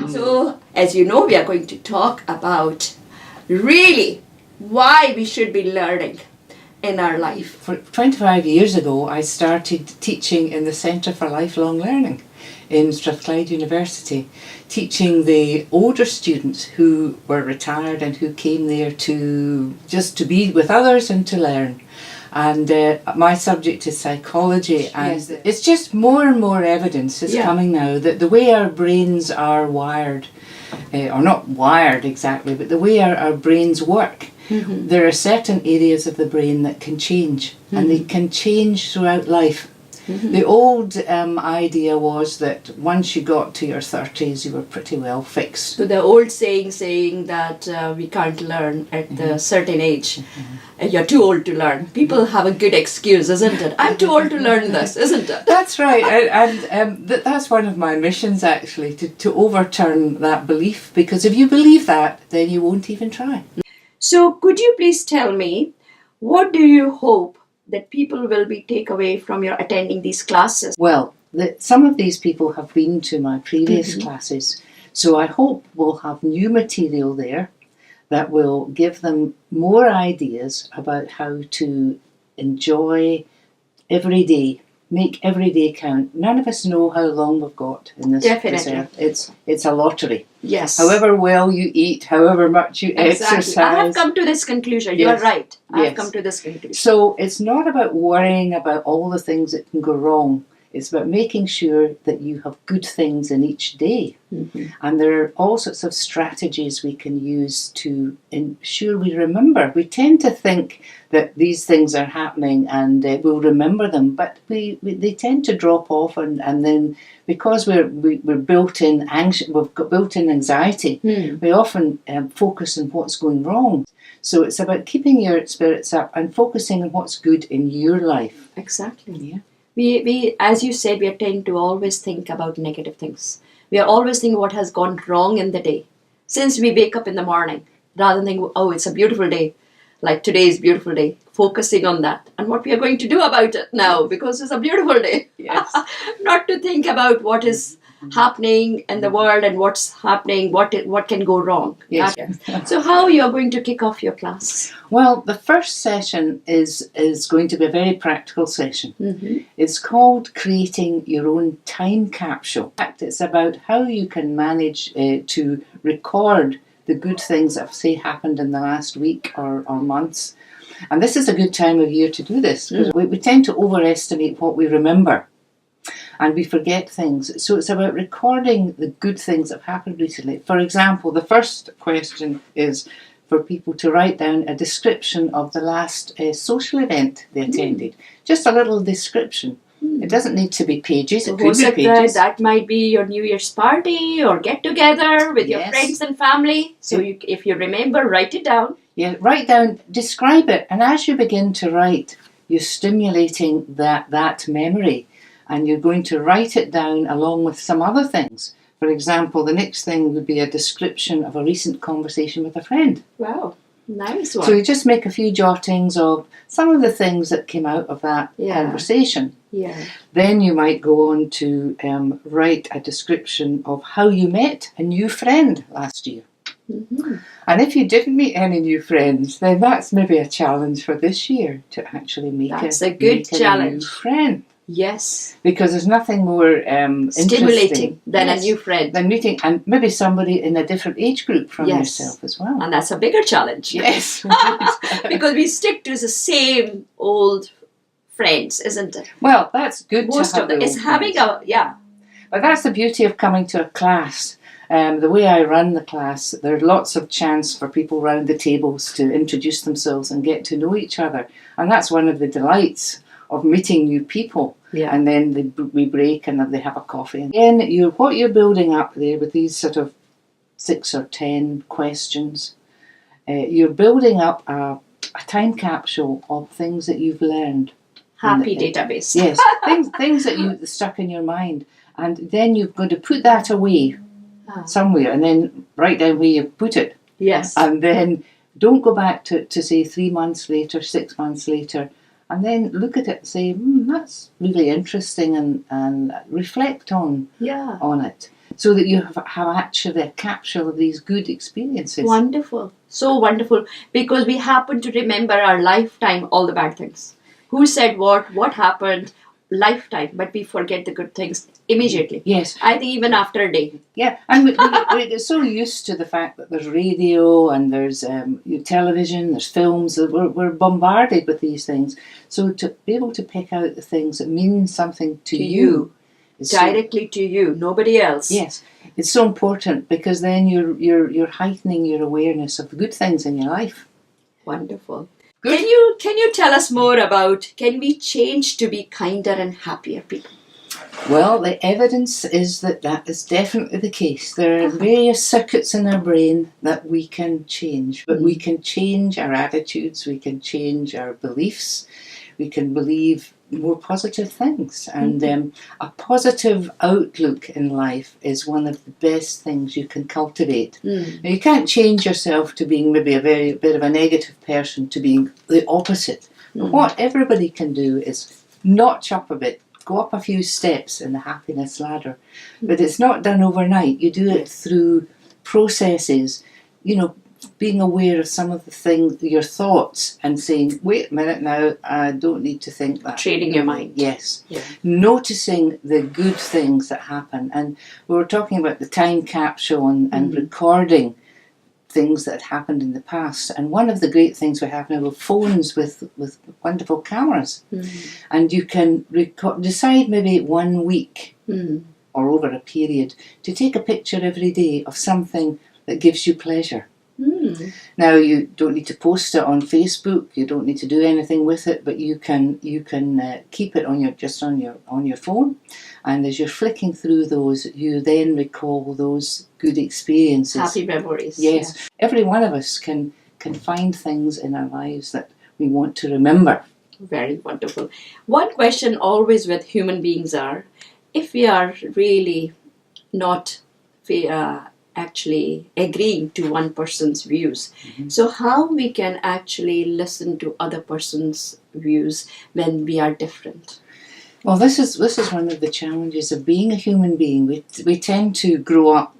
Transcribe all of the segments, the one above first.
So, as you know, we are going to talk about really why we should be learning in our life. For 25 years ago, I started teaching in the Centre for Lifelong Learning in Strathclyde University, teaching the older students who were retired and who came there to just to be with others and to learn. And my subject is psychology, and yes, it's just more and more evidence is coming now that the way our brains are wired, or not wired exactly, but the way our brains work, there are certain areas of the brain that can change, and they can change throughout life. The old idea was that once you got to your 30s, you were pretty well fixed. So the old saying that we can't learn at a certain age. You're too old to learn. People have a good excuse, isn't it? I'm too old to learn this, isn't it? That's right. And that's one of my missions, actually, to overturn that belief. Because if you believe that, then you won't even try. So could you please tell me, what do you hope that people will be take away from your attending these classes? Well, some of these people have been to my previous classes, so I hope we'll have new material there that will give them more ideas about how to enjoy every day, make every day count. None of us know how long we've got in this earth. It's a lottery. Yes. However well you eat, however much you exercise. I have come to this conclusion. You are right. I have come to this conclusion. So it's not about worrying about all the things that can go wrong. It's about making sure that you have good things in each day. And there are all sorts of strategies we can use to ensure we remember. We tend to think that these things are happening and we'll remember them, but they tend to drop off, and then because we're built-in anxious, we've got built-in anxiety, we often focus on what's going wrong. So it's about keeping your spirits up and focusing on what's good in your life. Exactly. Yeah. We, as you said, we tend to always think about negative things. We are always thinking what has gone wrong in the day. Since we wake up in the morning, rather than think, oh, it's a beautiful day, like today is a beautiful day, focusing on that and what we are going to do about it now, because it's a beautiful day. Yes. Not to think about what is happening in the world and what's happening, what can go wrong. Yes. So how you are going to kick off your class? Well, the first session is going to be a very practical session. It's called Creating Your Own Time Capsule. In fact, it's about how you can manage to record the good things that have, say, happened in the last week or months. And this is a good time of year to do this, because we tend to overestimate what we remember. And we forget things. So it's about recording the good things that have happened recently. For example, the first question is for people to write down a description of the last social event they attended. Just a little description. It doesn't need to be pages. It could be pages. That might be your New Year's party or get together with your friends and family. So if you remember, write it down. Yeah, write down, describe it. And as you begin to write, you're stimulating that memory. And you're going to write it down along with some other things. For example, the next thing would be a description of a recent conversation with a friend. Wow, nice one. So you just make a few jottings of some of the things that came out of that conversation. Yeah. Then you might go on to write a description of how you met a new friend last year. And if you didn't meet any new friends, then that's maybe a challenge for this year to actually make a good challenge. A new friend. Yes. Because there's nothing more stimulating than a new friend. Than meeting, and maybe somebody in a different age group from yourself as well. And that's a bigger challenge. Yes. Because we stick to the same old friends, isn't it? Well, that's good. Most of them. It's having a, But that's the beauty of coming to a class. The way I run the class, there's lots of chance for people round the tables to introduce themselves and get to know each other. And that's one of the delights of meeting new people. Yeah. And then we break and they have a coffee. And then what you're building up there with these sort of 6 or 10 questions, you're building up a time capsule of things that you've learned. Happy database. Yes, things that you stuck in your mind. And then you're going to put that away somewhere and then write down where you put it. Yes. And then don't go back to say 3 months later, 6 months later, and then look at it and say, that's really interesting, and reflect on it, so that you have actually a capsule of these good experiences. Wonderful. So wonderful. Because we happen to remember our lifetime all the bad things. Who said what happened, lifetime, but we forget the good things immediately. Yes. I think even after a day. Yeah, and we're so used to the fact that there's radio and there's television, there's films, we're bombarded with these things. So to be able to pick out the things that mean something to you. Directly to you, nobody else. Yes, it's so important, because then you're heightening your awareness of the good things in your life. Wonderful. Good. Can you tell us more about, can we change to be kinder and happier people? Well, the evidence is that is definitely the case. There are various circuits in our brain that we can change, but we can change our attitudes, we can change our beliefs, we can believe more positive things, and a positive outlook in life is one of the best things you can cultivate. Now, you can't change yourself to being maybe a bit of a negative person to being the opposite. But what everybody can do is notch up a bit, go up a few steps in the happiness ladder. But it's not done overnight. You do it through processes, being aware of some of the things, your thoughts, and saying, wait a minute now, I don't need to think that. Training your mind. Yes. Yeah. Noticing the good things that happen. And we were talking about the time capsule and recording things that happened in the past. And one of the great things we have now are phones with wonderful cameras. And you can decide maybe 1 week or over a period to take a picture every day of something that gives you pleasure. Now, you don't need to post it on Facebook. You don't need to do anything with it, but you can keep it on your phone. And as you're flicking through those, you then recall those good experiences. Happy memories. Yes, yeah. Every one of us can find things in our lives that we want to remember. Very wonderful. One question always with human beings are, if we are really not actually agreeing to one person's views. So how we can actually listen to other person's views when we are different? Well, this is one of the challenges of being a human being. We tend to grow up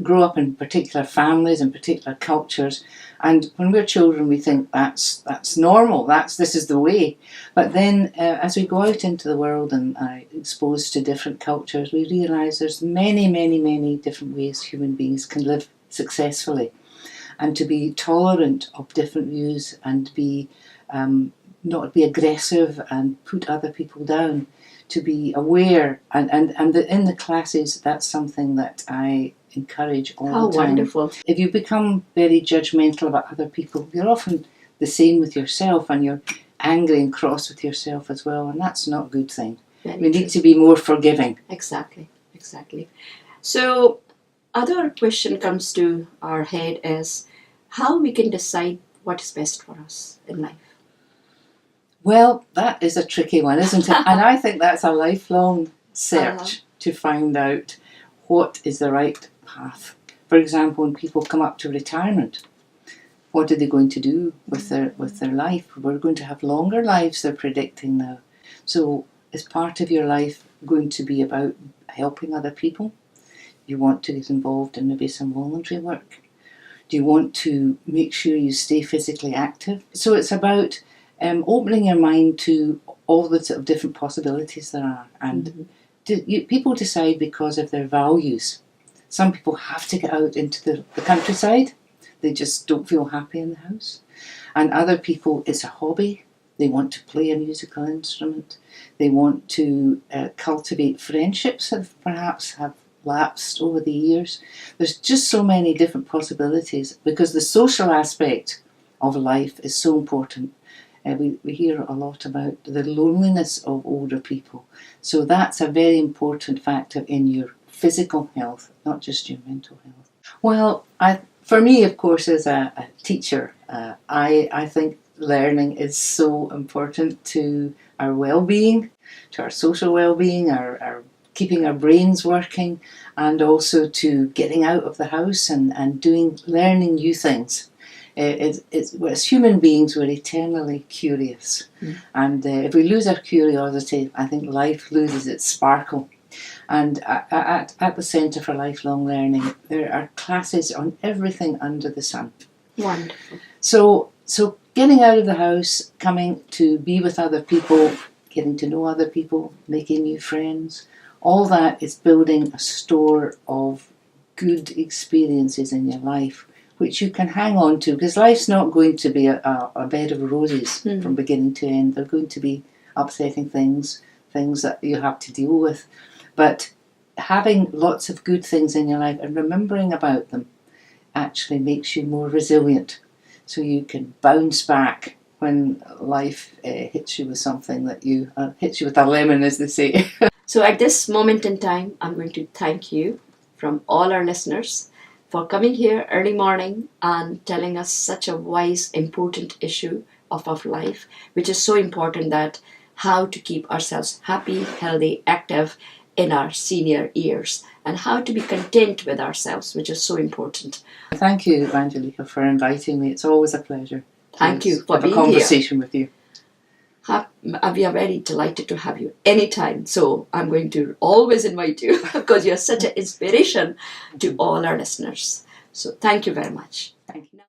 grow up in particular families and particular cultures, and when we're children we think that's normal, this is the way. But then as we go out into the world and are exposed to different cultures, we realise there's many different ways human beings can live successfully, and to be tolerant of different views and be not be aggressive and put other people down, to be aware, and in the classes that's something that I encourage all the time. Wonderful. If you become very judgmental about other people, you're often the same with yourself, and you're angry and cross with yourself as well, and that's not a good thing. We need to be more forgiving. Exactly. So other question comes to our head is how we can decide what is best for us in life. Well, that is a tricky one, isn't it? And I think that's a lifelong search to find out what is the right path. For example, when people come up to retirement, what are they going to do with their life? We're going to have longer lives, they're predicting now. So is part of your life going to be about helping other people? You want to get involved in maybe some voluntary work? Do you want to make sure you stay physically active? So it's about opening your mind to all the sort of different possibilities there are. And people decide because of their values. Some people have to get out into the countryside. They just don't feel happy in the house. And other people, it's a hobby. They want to play a musical instrument. They want to cultivate friendships that perhaps have lapsed over the years. There's just so many different possibilities because the social aspect of life is so important. We hear a lot about the loneliness of older people. So that's a very important factor in your physical health, not just your mental health. Well, for me, of course, as a teacher, I think learning is so important to our well-being, to our social well-being, our keeping our brains working, and also to getting out of the house and learning new things. as human beings, we're eternally curious. And if we lose our curiosity, I think life loses its sparkle. And at the Centre for Lifelong Learning, there are classes on everything under the sun. Wonderful. So getting out of the house, coming to be with other people, getting to know other people, making new friends, all that is building a store of good experiences in your life, which you can hang on to, because life's not going to be a bed of roses from beginning to end. There are going to be upsetting things that you have to deal with. But having lots of good things in your life and remembering about them actually makes you more resilient. So you can bounce back when life hits you with something that hits you with a lemon, as they say. So at this moment in time, I'm going to thank you from all our listeners for coming here early morning and telling us such a wise, important issue of life, which is so important, that how to keep ourselves happy, healthy, active in our senior years, and how to be content with ourselves, which is so important. Thank you, Manjulika, for inviting me. It's always a pleasure. Thank you for have being a conversation with you. We are very delighted to have you anytime. So I'm going to always invite you because you're such an inspiration to all our listeners. So thank you very much. Thank you.